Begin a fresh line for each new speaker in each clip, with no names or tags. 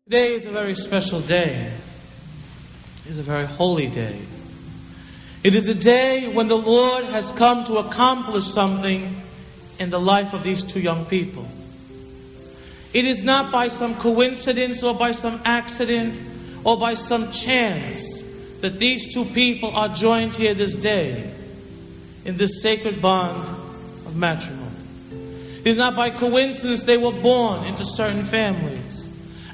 Today is a very special day. It is a very holy day. It is a day when the Lord has come to accomplish something in the life of these two young people. It is not by some coincidence or by some accident or by some chance that these two people are joined here this day in this sacred bond of matrimony. It is not by coincidence they were born into certain families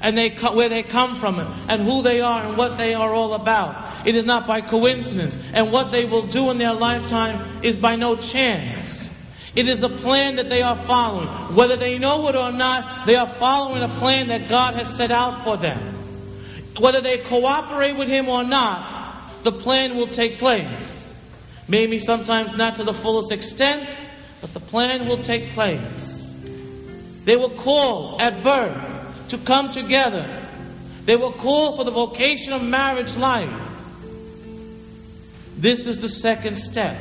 and where they come from and who they are and what they are all about. It is not by coincidence, and what they will do in their lifetime is by no chance. It is a plan that they are following. Whether they know it or not, they are following a plan that God has set out for them. Whether they cooperate with Him or not, the plan will take place. Maybe sometimes not to the fullest extent, but the plan will take place. They were called at birth to come together. They were called for the vocation of marriage life. This is the second step.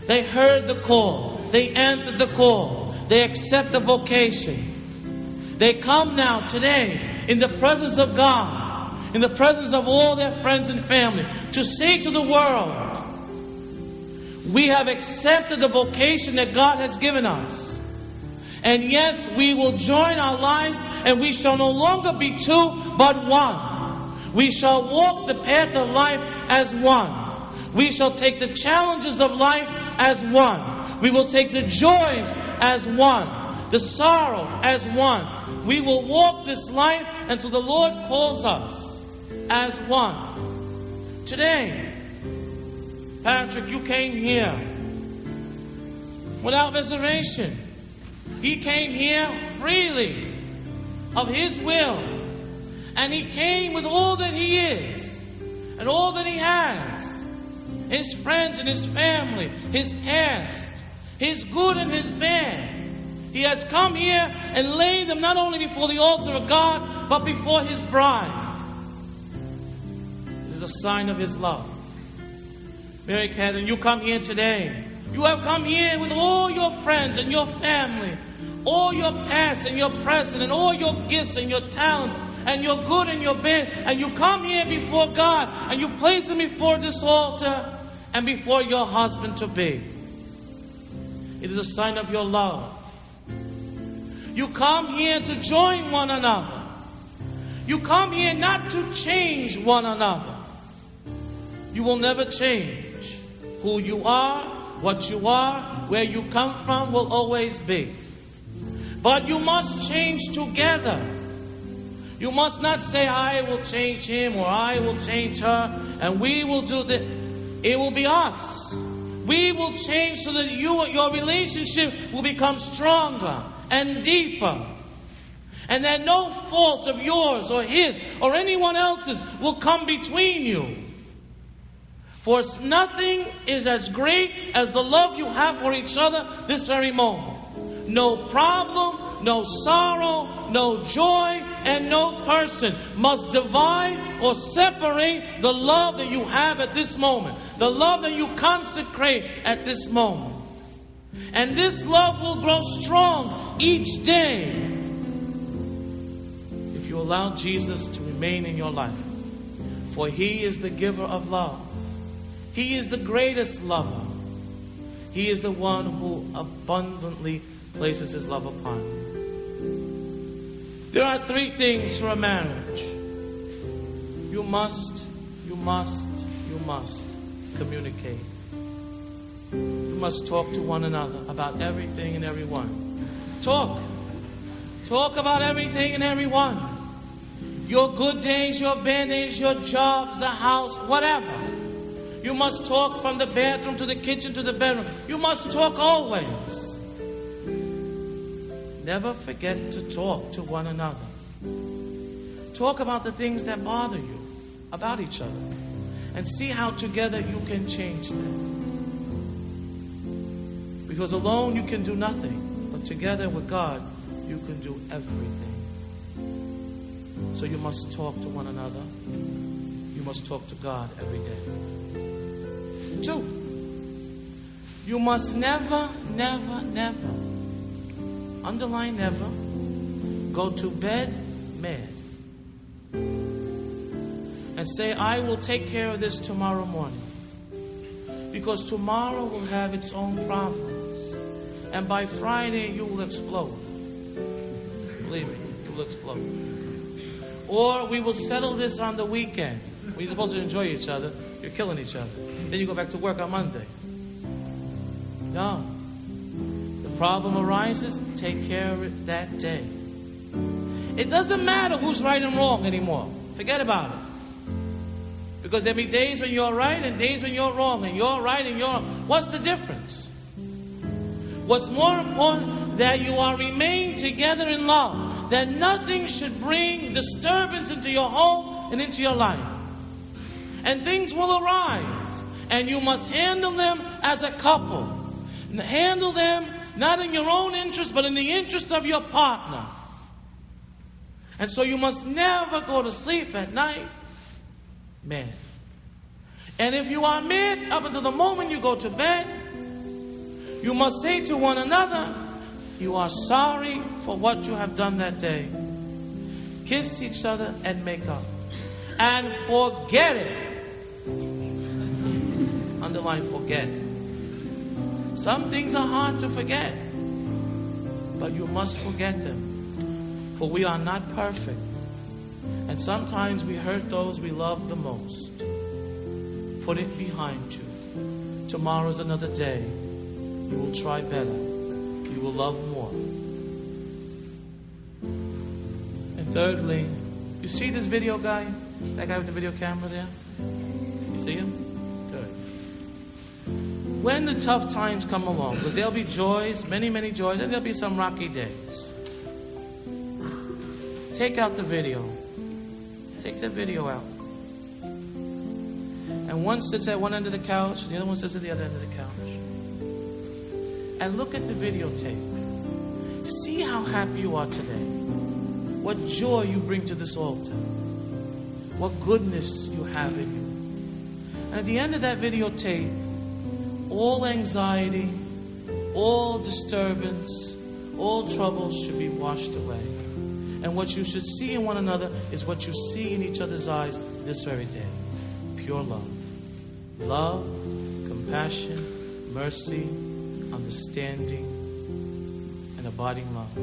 They heard the call. They answered the call. They accept the vocation. They come now today in the presence of God, in the presence of all their friends and family, to say to the world, we have accepted the vocation that God has given us. And yes, we will join our lives, and we shall no longer be two, but one. We shall walk the path of life as one. We shall take the challenges of life as one. We will take the joys as one, the sorrow as one. We will walk this life until the Lord calls us as one. Today, Patrick, you came here without reservation. He came here freely of His will. And he came with all that he is and all that he has. His friends and his family, his past, his good and his bad. He has come here and laid them not only before the altar of God, but before His bride. It is a sign of His love. Mary Catherine, you come here today. You have come here with all your friends and your family, all your past and your present, and all your gifts and your talents, and your good and your bad. And you come here before God, and you place them before this altar and before your husband-to-be. It is a sign of your love. You come here to join one another. You come here not to change one another. You will never change. Who you are, what you are, where you come from will always be. But you must change together. You must not say, I will change him or I will change her and we will do this. It will be us. We will change so that your relationship will become stronger and deeper. And that no fault of yours or his or anyone else's will come between you. For nothing is as great as the love you have for each other this very moment. No problem, no sorrow, no joy, and no person must divide or separate the love that you have at this moment. The love that you consecrate at this moment. And this love will grow strong each day if you allow Jesus to remain in your life. For He is the giver of love. He is the greatest lover. He is the one who abundantly places His love upon you. There are three things for a marriage. You must communicate. You must talk to one another about everything and everyone. Talk about everything and everyone. Your good days, your bad days, your jobs, the house, whatever. You must talk from the bathroom to the kitchen to the bedroom. You must talk always. Never forget to talk to one another. Talk about the things that bother you about each other. And see how together you can change them. Because alone you can do nothing. But together with God, you can do everything. So you must talk to one another. You must talk to God every day. 2, you must never, underline never, go to bed mad. and say, I will take care of this tomorrow morning. Because tomorrow will have its own problems. And by Friday, you will explode. Believe me, you will explode. Or we will settle this on the weekend. When you're supposed to enjoy each other, you're killing each other. Then you go back to work on Monday. No. The problem arises, take care of it that day. It doesn't matter who's right and wrong anymore. Forget about it. Because there'll be days when you're right and days when you're wrong. And you're right and you're wrong. What's the difference? What's more important, that you are remain together in love. That nothing should bring disturbance into your home and into your life. And things will arise. And you must handle them as a couple. And handle them not in your own interest, but in the interest of your partner. And so you must never go to sleep at night mad. And if you are mad up until the moment you go to bed, you must say to one another, you are sorry for what you have done that day. Kiss each other and make up. And forget it. Underline forget. Some things are hard to forget, but you must forget them. For we are not perfect. And sometimes we hurt those we love the most. Put it behind you. Tomorrow's another day. You will try better. You will love more. And thirdly, you see this video guy? That guy with the video camera there? You see him? Good. When the tough times come along, because there'll be joys, many, many joys, and there'll be some rocky days. Take out the video. Take the video out. And one sits at one end of the couch, the other one sits at the other end of the couch. And look at the videotape. See how happy you are today. What joy you bring to this altar. What goodness you have in you. And at the end of that videotape, all anxiety, all disturbance, all troubles should be washed away. And what you should see in one another is what you see in each other's eyes this very day. Pure love. Love, compassion, mercy, understanding, and abiding love.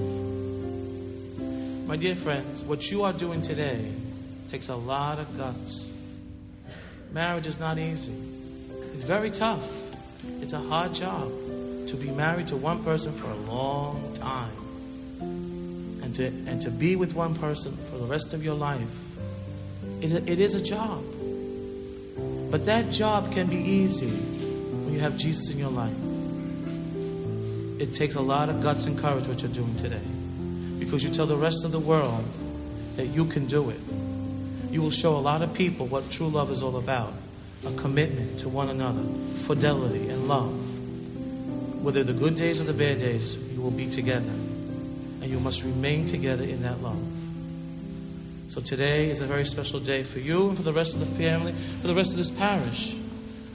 My dear friends, what you are doing today takes a lot of guts. Marriage is not easy. It's very tough. It's a hard job to be married to one person for a long time. And to be with one person for the rest of your life. It is a job. But that job can be easy when you have Jesus in your life. It takes a lot of guts and courage what you're doing today. Because you tell the rest of the world that you can do it. You will show a lot of people what true love is all about. A commitment to one another. Fidelity and love. Whether the good days or the bad days, you will be together. And you must remain together in that love. So today is a very special day for you and for the rest of the family, for the rest of this parish.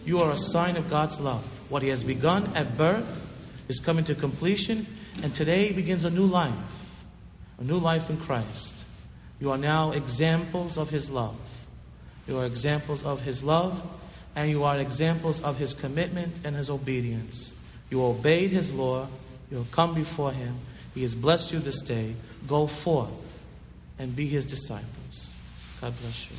You are a sign of God's love. What He has begun at birth is coming to completion, and today begins a new life in Christ. You are now examples of His love. You are examples of His love, and you are examples of His commitment and His obedience. You obeyed His law. You have come before Him. He has blessed you this day. Go forth and be His disciples. God bless you.